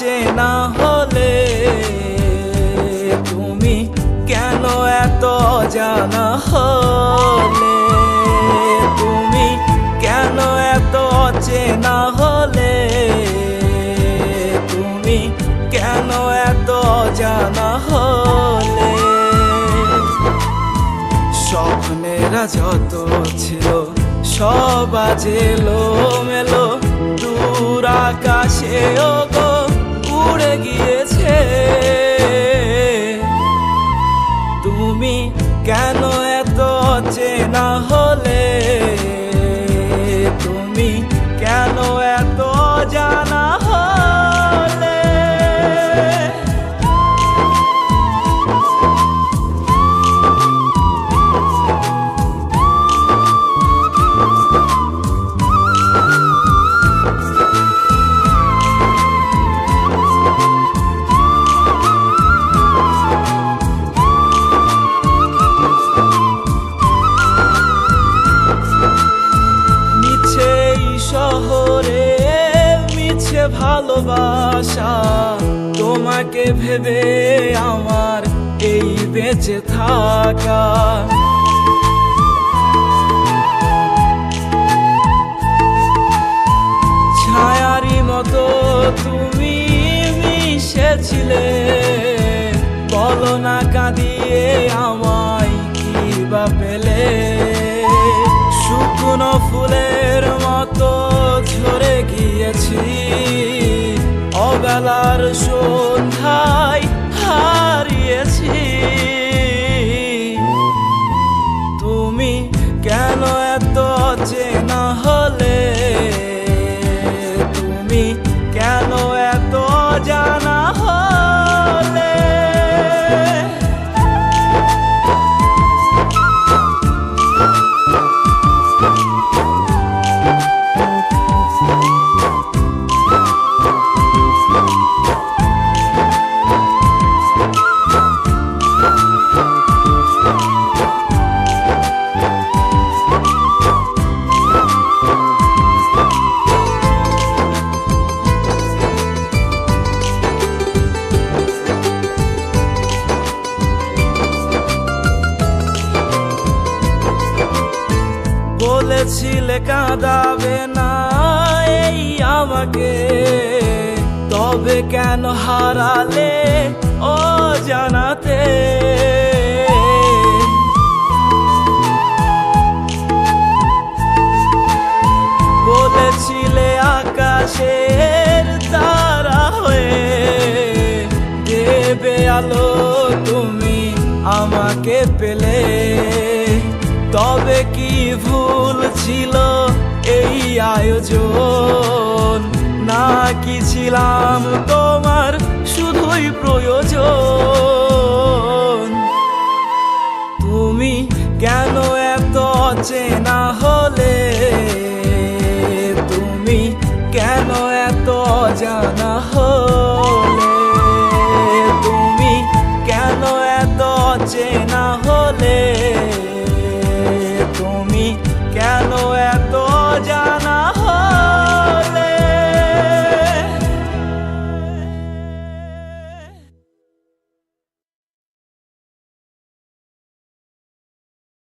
অচেনা হলে তুমি কেন এত অজানা হলে? তুমি কেন এত অচেনা হলে? তুমি কেন এত অজানা হলে? স্বপ্নেরা যত ছিল সব আজ এলোমেলো, দূর আকাশেও গো উড়ে গিয়েছে। তুমি কেন এত অচেনা হলে? তুমি কেন এত অজানা হলে? শহরে মিছে ভালোবাসা, তোমাকে ভেবে আমার এই বেঁচে থাকা। ছায়ারি মতো তুমি মিশেছিলে, বলো না কাঁদিয়ে আমায় কি বা পেলে? শুকনো ফুলের মতো ঝরে গিয়েছি, অবেলার সন্ধ্যায় হারিয়েছি। তুমি কেন এত অচেনা হলে? তুমি কেন এত অজানা হলে? বলেছিলে কাঁদাবে না এই আমাকে, তবে কেন হারালে অজানাতে? বলেছিলে আকাশের তারা হয়ে দেবে আলো তুমি আমাকে পেলে। তবে কি ভুল ছিল এই আয়োজন, নাকি ছিলাম তোমার শুধুই প্রয়োজন? তুমি কেন এত অচেনা হলে? তুমি কেন এত অজানা হলে?